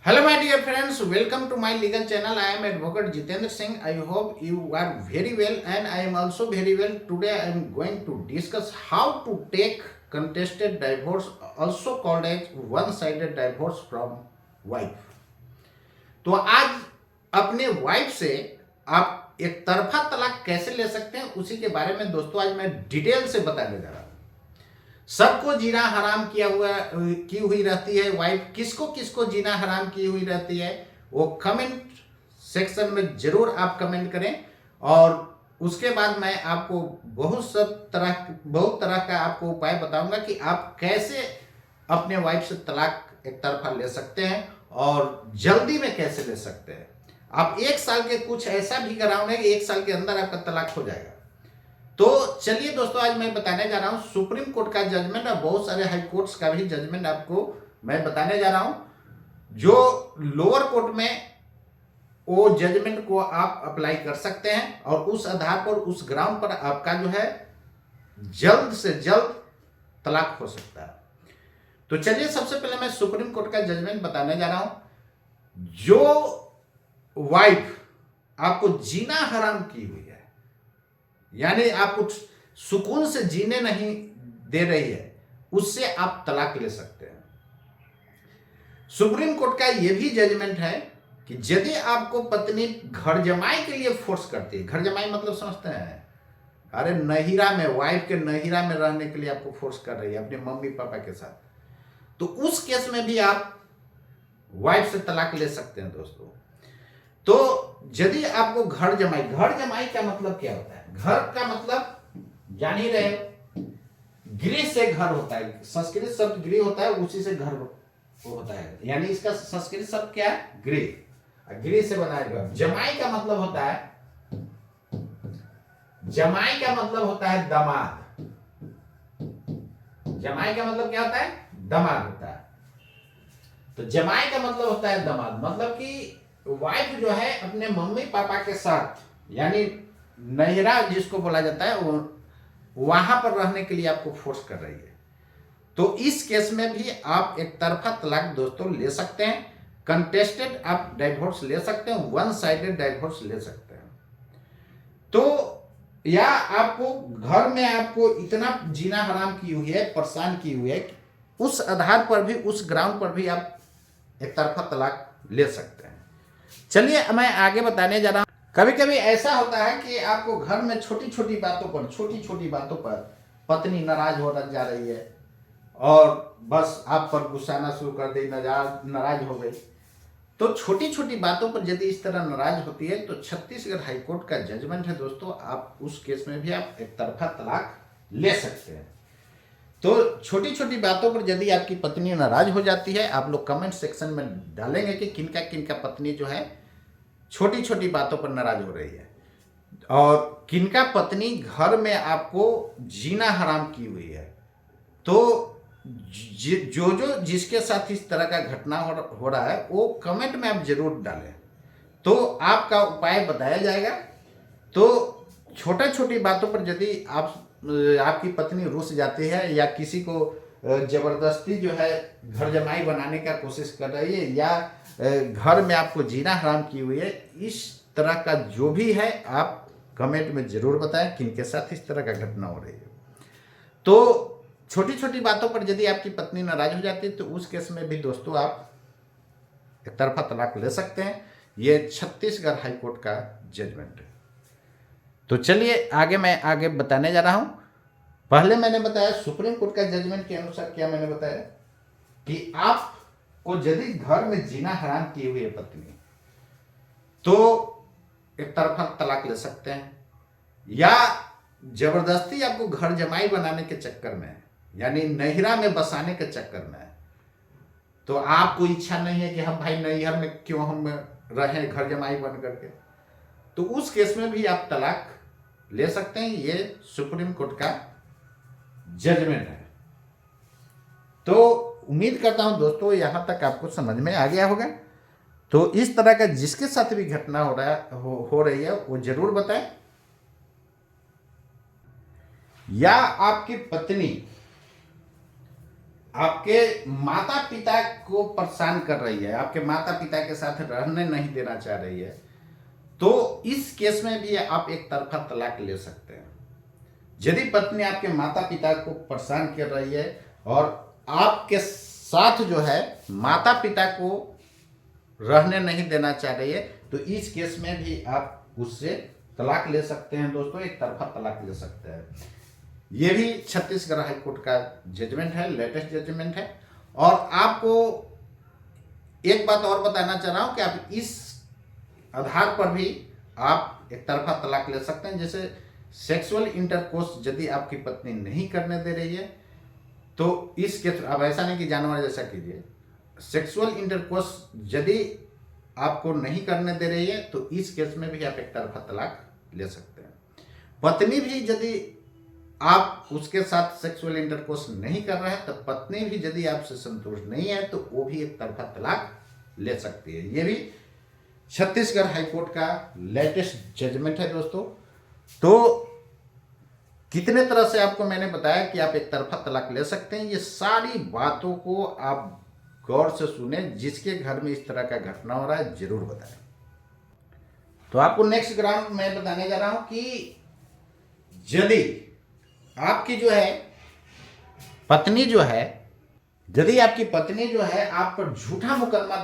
Hello, my dear friends. Welcome to my legal channel. I am Advocate Jitendra Singh. I hope you are very well, and I am also very well. Today, I am going to discuss how to take contested divorce, also called as one-sided divorce from wife. तो आज अपने wife से आप एक तरफा तलाक कैसे ले सकते हैं उसी के बारे में दोस्तों आज मैं डिटेल से बताने जा रहा हूं। सबको जीना हराम की हुई रहती है वाइफ, किसको किसको जीना हराम की हुई रहती है वो कमेंट सेक्शन में जरूर आप कमेंट करें। और उसके बाद मैं आपको बहुत तरह का आपको उपाय बताऊंगा कि आप कैसे अपने वाइफ से तलाक एक तरफा ले सकते हैं और जल्दी में कैसे ले सकते हैं। आप एक साल के कुछ ऐसा भी ग्राउंड है कि एक साल के अंदर आपका तलाक हो जाएगा। तो चलिए दोस्तों, आज मैं बताने जा रहा हूं सुप्रीम कोर्ट का जजमेंट और बहुत सारे हाई कोर्ट्स का भी जजमेंट आपको मैं बताने जा रहा हूं। जो लोअर कोर्ट में वो जजमेंट को आप अप्लाई कर सकते हैं और उस आधार पर उस ग्राउंड पर आपका जो है जल्द से जल्द तलाक हो सकता है। तो चलिए सबसे पहले मैं सुप्रीम कोर्ट का जजमेंट बताने जा रहा हूं। जो वाइफ आपको जीना हराम की हुई है, यानी आपको सुकून से जीने नहीं दे रही है, उससे आप तलाक ले सकते हैं। सुप्रीम कोर्ट का यह भी जजमेंट है कि यदि आपको पत्नी घर जमाई के लिए फोर्स करती है, घर जमाई मतलब समझते हैं, अरे नहीरा में, वाइफ के नहीरा में रहने के लिए आपको फोर्स कर रही है अपने मम्मी पापा के साथ, तो उस केस में भी आप वाइफ से तलाक ले सकते हैं दोस्तों। तो यदि आपको घर जमाई का मतलब क्या होता है? घर का मतलब जान ही रहे, गृह से घर होता है, संस्कृत शब्द गृह होता है, उसी से घर होता है, यानी इसका संस्कृत शब्द क्या है? गृह। गृह से बना है घर। जमाई का मतलब होता है दामाद। जमाई का मतलब क्या होता है? दामाद होता है। तो जमाई का मतलब होता है दामाद, मतलब कि वाइफ जो है अपने मम्मी पापा के साथ, यानी नहिरा जिसको बोला जाता है, वो वहां पर रहने के लिए आपको फोर्स कर रही है। तो इस केस में भी आप एक तरफा तलाक दोस्तों ले सकते हैं। कंटेस्टेड आप डाइवोर्स ले सकते हैं, वन साइडेड डाइवोर्स ले सकते हैं। तो या आपको घर में आपको इतना जीना हराम की हुई है, परेशान की हुई है, उस आधार पर भी, उस ग्राउंड पर भी आप एक तरफा तलाक ले सकते हैं। चलिए मैं आगे बताने जा रहा हूं। कभी कभी ऐसा होता है कि आपको घर में छोटी छोटी बातों पर पत्नी नाराज हो जा रही है और बस आप पर गुस्साना शुरू कर दी, नाराज हो गई। तो छोटी छोटी बातों पर यदि इस तरह नाराज होती है तो छत्तीसगढ़ हाईकोर्ट का जजमेंट है दोस्तों, आप उस केस में भी आप एक तरफा तलाक ले सकते हैं। तो छोटी छोटी बातों पर यदि आपकी पत्नी नाराज हो जाती है, आप लोग कमेंट सेक्शन में डालेंगे कि किनका किनका पत्नी जो है छोटी छोटी बातों पर नाराज हो रही है और किनका पत्नी घर में आपको जीना हराम की हुई है। तो जो जिसके साथ इस तरह का घटना हो रहा है वो कमेंट में आप जरूर डालें, तो आपका उपाय बताया जाएगा। तो छोटा छोटी बातों पर यदि आपकी पत्नी रुस जाती है या किसी को जबरदस्ती जो है घर जमाई बनाने का कोशिश कर रही है या घर में आपको जीना हराम की हुई है, इस तरह का जो भी है आप कमेंट में जरूर बताएं किनके साथ इस तरह का घटना हो रही है। तो छोटी छोटी बातों पर यदि आपकी पत्नी नाराज हो जाती है तो उस केस में भी दोस्तों आप एक तरफा तलाक ले सकते हैं। ये छत्तीसगढ़ हाईकोर्ट का जजमेंट है। तो चलिए मैं आगे बताने जा रहा हूं। पहले मैंने बताया सुप्रीम कोर्ट का जजमेंट के अनुसार, क्या मैंने बताया कि आपको यदि घर में जीना हराम की हुई है पत्नी, तो एक तरफा तलाक ले सकते हैं, या जबरदस्ती आपको घर जमाई बनाने के चक्कर में, यानी नहिरा में बसाने के चक्कर में, तो आपको इच्छा नहीं है कि हम भाई नैहर में क्यों हम रहें घर जमाई बन करके, तो उस केस में भी आप तलाक ले सकते हैं। ये सुप्रीम कोर्ट का जजमेंट है। तो उम्मीद करता हूं दोस्तों यहां तक आपको समझ में आ गया होगा। तो इस तरह का जिसके साथ भी घटना हो रही है वो जरूर बताएं। या आपकी पत्नी आपके माता पिता को परेशान कर रही है, आपके माता पिता के साथ रहने नहीं देना चाह रही है, तो इस केस में भी आप एक तरफा तलाक ले सकते हैं। यदि पत्नी आपके माता पिता को परेशान कर रही है और आपके साथ जो है माता पिता को रहने नहीं देना चाह रही है, तो इस केस में भी आप उससे तलाक ले सकते हैं दोस्तों, एक तरफा तलाक ले सकते हैं। ये भी छत्तीसगढ़ हाई कोर्ट का जजमेंट है, लेटेस्ट जजमेंट है। और आपको एक बात और बताना चाह रहा हूं कि आप इस आधार पर भी आप एक तरफा तलाक ले सकते हैं। जैसे सेक्सुअल इंटरकोर्स यदि आपकी पत्नी नहीं करने दे रही है, तो इस केस अब ऐसा नहीं कि जानवर जैसा कीजिए, सेक्सुअल इंटरकोर्स यदि आपको नहीं करने दे रही है, तो इस केस में भी आप एक तरफा तलाक ले सकते हैं। पत्नी भी यदि आप उसके साथ सेक्सुअल इंटरकोर्स नहीं कर रहे हैं, तो पत्नी भी यदि आपसे संतुष्ट नहीं है, तो वो भी एक तरफा तलाक ले सकती है। ये भी छत्तीसगढ़ हाईकोर्ट का लेटेस्ट जजमेंट है दोस्तों। तो कितने तरह से आपको मैंने बताया कि आप एक तरफा तलाक ले सकते हैं। ये सारी बातों को आप गौर से सुने, जिसके घर में इस तरह का घटना हो रहा है जरूर बताएं। तो आपको नेक्स्ट ग्राउंड मैं बताने जा रहा हूं कि यदि आपकी जो है पत्नी जो है, यदि आपकी पत्नी जो है आप पर झूठा मुकदमा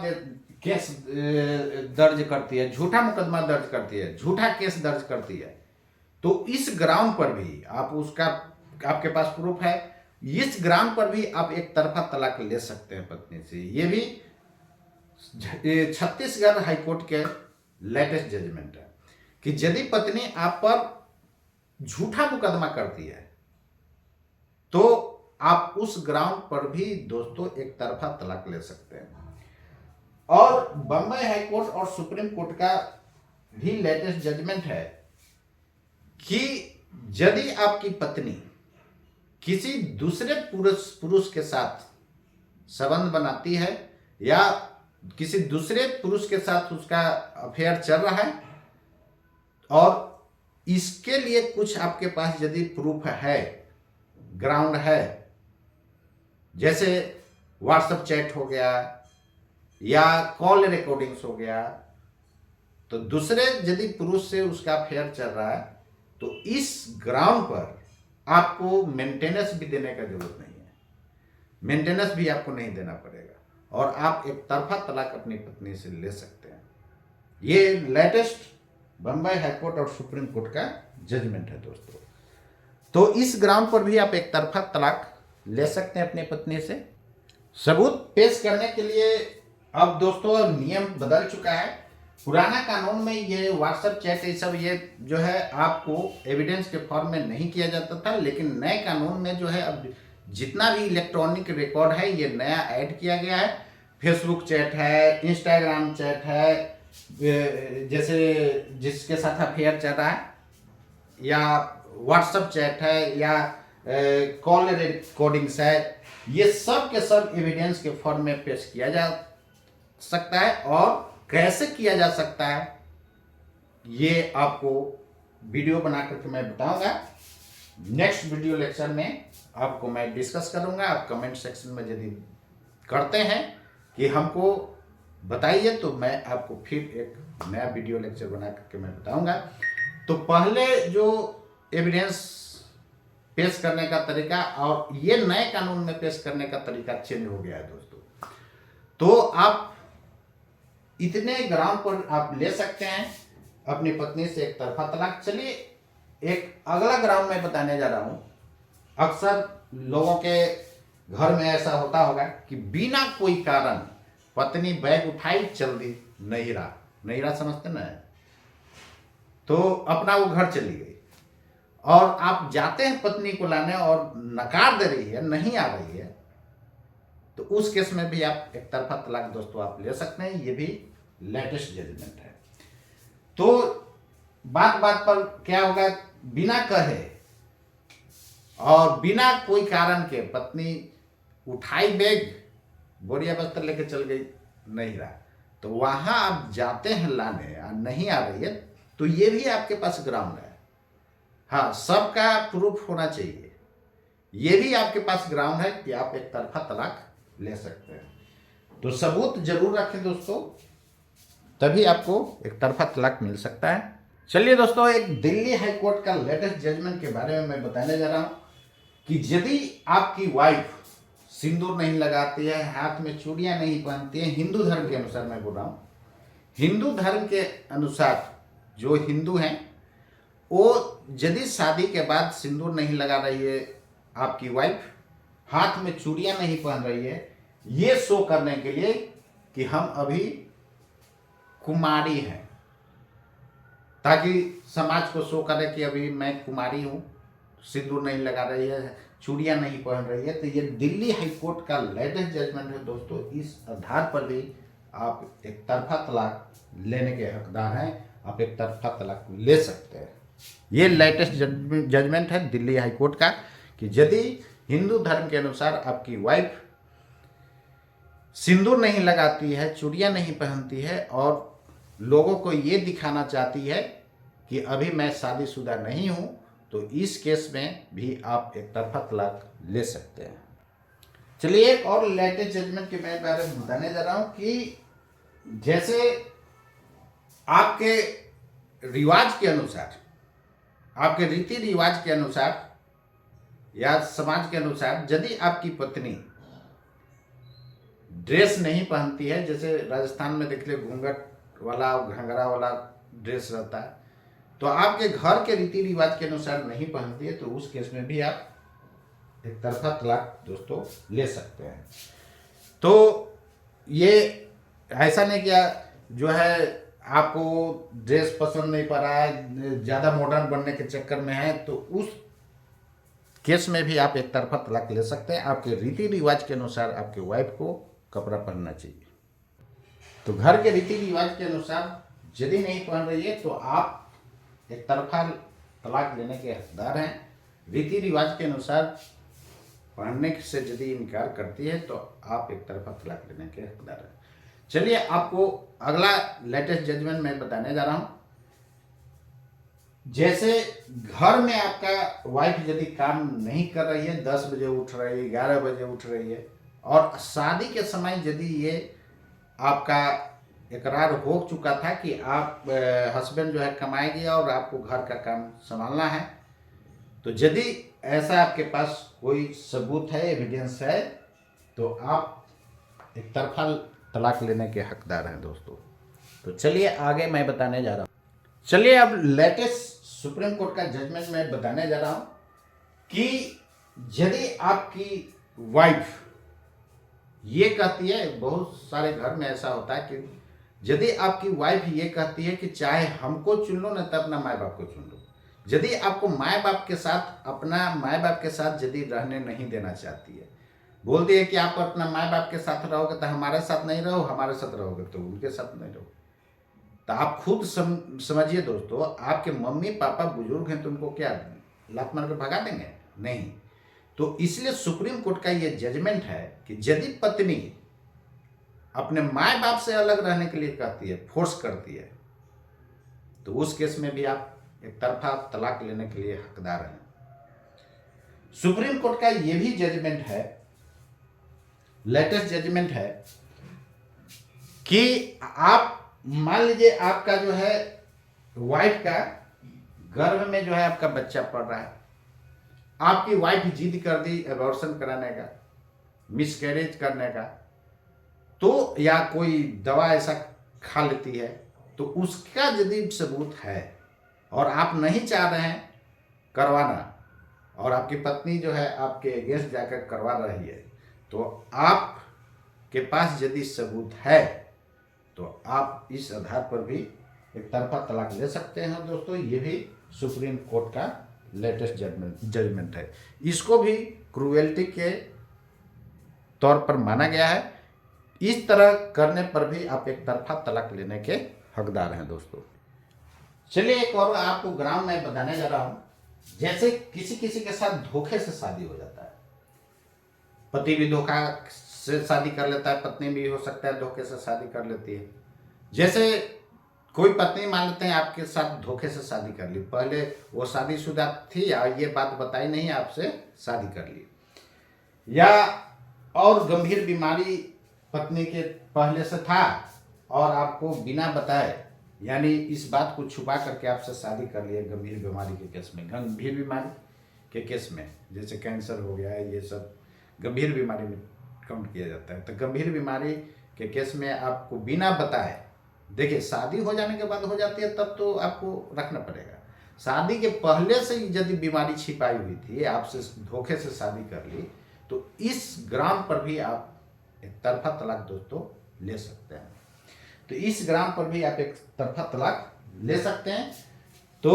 केस दर्ज करती है, झूठा मुकदमा दर्ज करती है, झूठा केस दर्ज करती है, तो इस ग्राउंड पर भी आप उसका आपके पास प्रूफ है, इस ग्राउंड पर भी आप एक तरफा तलाक ले सकते हैं पत्नी से। ये भी छत्तीसगढ़ हाईकोर्ट के लेटेस्ट जजमेंट है कि यदि पत्नी आप पर झूठा मुकदमा करती है, तो आप उस ग्राउंड पर भी दोस्तों एक तरफा तलाक ले सकते हैं। और बम्बई हाईकोर्ट और सुप्रीम कोर्ट का भी लेटेस्ट जजमेंट है कि यदि आपकी पत्नी किसी दूसरे पुरुष के साथ संबंध बनाती है या किसी दूसरे पुरुष के साथ उसका अफेयर चल रहा है और इसके लिए कुछ आपके पास यदि प्रूफ है, ग्राउंड है, जैसे व्हाट्सएप चैट हो गया या कॉल रिकॉर्डिंग्स हो गया, तो दूसरे यदि पुरुष से उसका अफेयर चल रहा है, तो इस ग्राउंड पर आपको मेंटेनेंस भी देने का जरूरत नहीं है, मेंटेनेंस भी आपको नहीं देना पड़ेगा और आप एक तरफा तलाक अपनी पत्नी से ले सकते हैं। ये लेटेस्ट बम्बई हाईकोर्ट और सुप्रीम कोर्ट का जजमेंट है दोस्तों। तो इस ग्राउंड पर भी आप एक तरफा तलाक ले सकते हैं अपनी पत्नी से। सबूत पेश करने के लिए अब दोस्तों नियम बदल चुका है। पुराना कानून में ये व्हाट्सएप चैट ये सब ये जो है आपको एविडेंस के फॉर्म में नहीं किया जाता था, लेकिन नए कानून में जो है अब जितना भी इलेक्ट्रॉनिक रिकॉर्ड है ये नया ऐड किया गया है। फेसबुक चैट है, इंस्टाग्राम चैट है, जैसे जिसके साथ अफेयर चल रहा है, या व्हाट्सएप चैट है, या कॉल रिकॉर्डिंग्स है, ये सब के सब एविडेंस के फॉर्म में पेश किया जा सकता है। और कैसे किया जा सकता है ये आपको वीडियो बना करके मैं बताऊंगा। नेक्स्ट वीडियो लेक्चर में आपको मैं डिस्कस करूंगा। आप कमेंट सेक्शन में यदि करते हैं कि हमको बताइए, तो मैं आपको फिर एक नया वीडियो लेक्चर बना करके मैं बताऊंगा। तो पहले जो एविडेंस पेश करने का तरीका और ये नए कानून में पेश करने का तरीका चेंज हो गया है दोस्तों। तो आप इतने ग्राउंड पर आप ले सकते हैं अपनी पत्नी से एक तरफा तलाक। चलिए एक अगला ग्राउंड मैं बताने जा रहा हूं। अक्सर लोगों के घर में ऐसा होता होगा कि बिना कोई कारण पत्नी बैग उठाई चल दी नैहरा समझते ना, तो अपना वो घर चली गई और आप जाते हैं पत्नी को लाने और नकार दे रही है, नहीं आ रही है, तो उस केस में भी आप एक तरफा तलाक दोस्तों आप ले सकते हैं। ये भी लेटेस्ट जजमेंट है। तो बात पर क्या होगा, बिना कहे और बिना कोई कारण के पत्नी उठाई बैग, बोरिया बस्तर लेके चल गई नैहरा, तो वहां आप जाते हैं लाने और नहीं आ रही है, तो ये भी आपके पास ग्राउंड है। हाँ, सबका प्रूफ होना चाहिए ये भी आपके पास ग्राउंड है कि आप एक तरफा तलाक ले सकते हैं। तो सबूत जरूर रखें दोस्तों, तभी आपको एक तरफा तलाक मिल सकता है। चलिए दोस्तों, एक दिल्ली हाई कोर्ट का लेटेस्ट जजमेंट के बारे में मैं बताने जा रहा हूं कि यदि आपकी वाइफ सिंदूर नहीं लगाती है, हाथ में चूड़ियां नहीं पहनती है, हिंदू धर्म के अनुसार मैं बोल रहा हूं, हिंदू धर्म के अनुसार जो हिंदू हैं वो यदि शादी के बाद सिंदूर नहीं लगा रही है आपकी वाइफ, हाथ में चूड़ियां नहीं पहन रही है, ये शो करने के लिए कि हम अभी कुमारी हैं, ताकि समाज को शो करे कि अभी मैं कुमारी हूं, सिंदूर नहीं लगा रही है, चूड़ियां नहीं पहन रही है। तो ये दिल्ली हाई कोर्ट का लेटेस्ट जजमेंट है दोस्तों। इस आधार पर भी आप एक तरफा तलाक लेने के हकदार हैं, आप एक तरफा तलाक ले सकते हैं। ये लेटेस्ट जजमेंट है दिल्ली हाई कोर्ट का कि यदि हिंदू धर्म के अनुसार आपकी वाइफ सिंदूर नहीं लगाती है, चूड़ियां नहीं पहनती है और लोगों को ये दिखाना चाहती है कि अभी मैं शादीशुदा नहीं हूं, तो इस केस में भी आप एक तरफा तलाक ले सकते हैं। चलिए एक और लेटेस्ट जजमेंट के बारे में बताने जा रहा हूं कि जैसे आपके रिवाज के अनुसार, आपके रीति रिवाज के अनुसार या समाज के अनुसार यदि आपकी पत्नी ड्रेस नहीं पहनती है, जैसे राजस्थान में देख ले घूंघट वाला घंघरा वाला ड्रेस रहता है, तो आपके घर के रीति रिवाज के अनुसार नहीं पहनती है, तो उस केस में भी आप एक तरफा तलाक दोस्तों ले सकते हैं। तो ये ऐसा नहीं किया जो है आपको ड्रेस पसंद नहीं पड़ रहा है, ज़्यादा मॉडर्न बनने के चक्कर में है, तो उस केस में भी आप एक तरफा तलाक ले सकते हैं। आपके रीति रिवाज के अनुसार आपके वाइफ को कपड़ा पहनना चाहिए। तो घर के रीति रिवाज के अनुसार यदि नहीं पहन रही है तो आप एक तरफा तलाक लेने के हकदार हैं। रीति रिवाज के अनुसार पहनने से यदि इनकार करती है तो आप एक तरफा तलाक लेने के हकदार हैं। चलिए आपको अगला लेटेस्ट जजमेंट मैं बताने जा रहा हूं। जैसे घर में आपका वाइफ यदि काम नहीं कर रही है, 10 बजे उठ रही है, 11 बजे उठ रही है, और शादी के समय यदि ये आपका इकरार हो चुका था कि आप हस्बैंड जो है कमाएगी और आपको घर का काम संभालना है, तो यदि ऐसा आपके पास कोई सबूत है, एविडेंस है, तो आप एक तरफा तलाक लेने के हकदार हैं दोस्तों। तो चलिए आगे मैं बताने जा रहा हूँ। चलिए अब लेटेस्ट सुप्रीम कोर्ट का जजमेंट मैं बताने जा रहा हूँ कि यदि आपकी वाइफ ये कहती है, बहुत सारे घर में ऐसा होता है कि यदि आपकी वाइफ ये कहती है कि चाहे हमको चुन लो ना, तब अपना माँ बाप को चुन लो। यदि आपको माँ बाप के साथ, अपना माँ बाप के साथ यदि रहने नहीं देना चाहती है, बोलती है कि आप अपना माँ बाप के साथ रहोगे तो हमारे साथ नहीं रहो, हमारे साथ रहोगे तो उनके साथ नहीं रहो, तो आप खुद समझिए दोस्तों, आपके मम्मी पापा बुजुर्ग हैं तो उनको क्या लात मार के भगा देंगे? नहीं। तो इसलिए सुप्रीम कोर्ट का ये जजमेंट है कि यदि पत्नी अपने माँ बाप से अलग रहने के लिए कहती है, फोर्स करती है, तो उस केस में भी आप एक तरफा तलाक लेने के लिए हकदार हैं। सुप्रीम कोर्ट का ये भी जजमेंट है, लेटेस्ट जजमेंट है कि आप मान लीजिए आपका जो है वाइफ का गर्भ में जो है आपका बच्चा पड़ रहा है, आपकी वाइफ जिद कर दी एबॉर्शन कराने का, मिसकैरेज करने का, तो या कोई दवा ऐसा खा लेती है, तो उसका यदि सबूत है और आप नहीं चाह रहे हैं करवाना और आपकी पत्नी जो है आपके अगेंस्ट जाकर करवा रही है, तो आपके पास यदि सबूत है तो आप इस आधार पर भी एक तरफा तलाक ले सकते हैं दोस्तों। ये भी सुप्रीम कोर्ट का लेटेस्ट जजमेंट है। इसको भी क्रूएल्टी के तौर पर माना गया है। इस तरह करने पर भी आप एक तरफा तलाक लेने के हकदार हैं दोस्तों। चलिए एक और आपको ग्राउंड में बताने जा रहा हूं। जैसे किसी किसी के साथ धोखे से शादी हो जाता है, पति भी धोखा से शादी कर लेता है, पत्नी भी हो सकता है धोखे से शादी कर लेती है। जैसे कोई पत्नी मान लेते हैं आपके साथ धोखे से शादी कर ली, पहले वो शादीशुदा थी और ये बात बताई नहीं, आपसे शादी कर ली, या और गंभीर बीमारी पत्नी के पहले से था और आपको बिना बताए, यानी इस बात को छुपा करके आपसे शादी कर लिया गंभीर बीमारी के केस में। गंभीर बीमारी के केस में जैसे कैंसर हो गया है, ये सब गंभीर बीमारी में काउंट किया जाता है। तो गंभीर बीमारी के केस में आपको बिना बताए, देखिए शादी हो जाने के बाद हो जाती है तब तो आपको रखना पड़ेगा, शादी के पहले से यदि बीमारी छिपाई हुई थी, आपसे धोखे से शादी कर ली, तो इस ग्राम पर भी आप एक तरफा तलाक दोस्तों ले सकते हैं। तो इस ग्राम पर भी आप एक तरफा तलाक ले सकते हैं। तो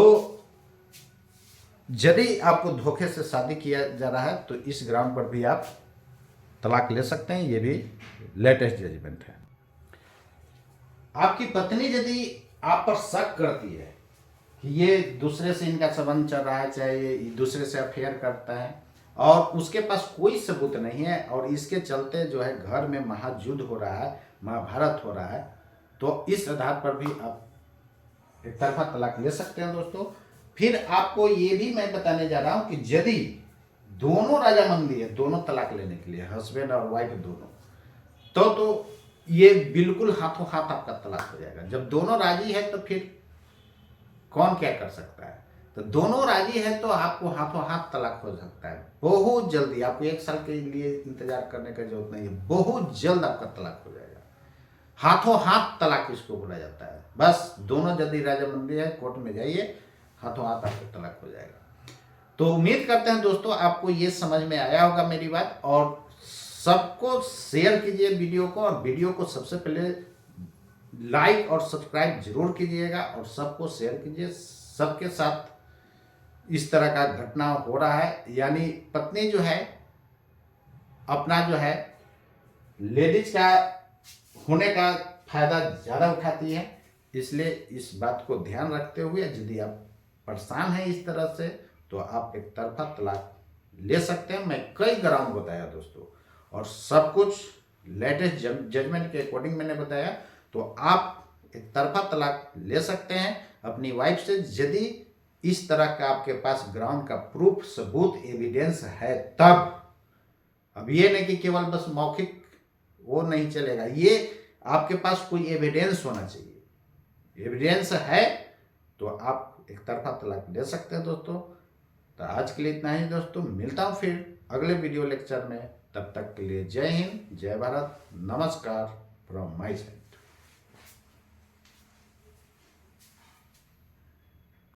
यदि आपको धोखे से शादी किया जा रहा है तो इस ग्राम पर भी आप तलाक ले सकते हैं, ये भी लेटेस्ट जजमेंट है। आपकी पत्नी यदि आप पर शक करती है कि ये दूसरे से इनका संबंध चल रहा है, चाहे ये दूसरे से अफेयर करता है और उसके पास कोई सबूत नहीं है और इसके चलते जो है घर में महायुद्ध हो रहा है, महाभारत हो रहा है, तो इस आधार पर भी आप एक तरफा तलाक ले सकते हैं दोस्तों। फिर आपको ये भी मैं बताने जा रहा हूं कि यदि दोनों रजामंदी है दोनों तलाक लेने के लिए, हस्बैंड और वाइफ दोनों, तो ये बिल्कुल हाथों हाथ आपका तलाक हो जाएगा। जब दोनों राजी है तो फिर कौन क्या कर सकता है। तो दोनों राजी है तो आपको हाथों हाथ तलाक हो सकता है बहुत जल्दी। आपको 1 साल के लिए इंतजार करने की जरूरत नहीं है, बहुत जल्द आपका तलाक हो जाएगा। हाथों हाथ तलाक इसको बोला जाता है। बस दोनों यदि रजामंदी है, कोर्ट में जाइए, हाथों हाथ आपका तलाक हो जाएगा। तो उम्मीद करते हैं दोस्तों आपको ये समझ में आया होगा मेरी बात, और सबको शेयर कीजिए वीडियो को, और वीडियो को सबसे पहले लाइक और सब्सक्राइब जरूर कीजिएगा और सबको शेयर कीजिए। सबके साथ इस तरह का घटना हो रहा है, यानी पत्नी जो है अपना जो है लेडीज का होने का फायदा ज़्यादा उठाती है, इसलिए इस बात को ध्यान रखते हुए यदि आप परेशान हैं इस तरह से तो आप एक तरफा तलाक ले सकते हैं। मैं कई ग्राउंड बताया दोस्तों और सब कुछ लेटेस्ट जजमेंट के अकॉर्डिंग मैंने बताया। तो आप एक तरफा तलाक ले सकते हैं अपनी वाइफ से यदि इस तरह का आपके पास ग्राउंड का प्रूफ, सबूत, एविडेंस है तब। अब ये नहीं कि केवल बस मौखिक वो नहीं चलेगा, ये आपके पास कोई एविडेंस होना चाहिए। एविडेंस है तो आप एक तरफा तलाक ले सकते हैं दोस्तों। तो आज के लिए इतना ही दोस्तों, मिलता हूँ फिर अगले वीडियो लेक्चर में। तब तक के लिए जय हिंद, जय भारत, नमस्कार फ्रॉम माय साइड।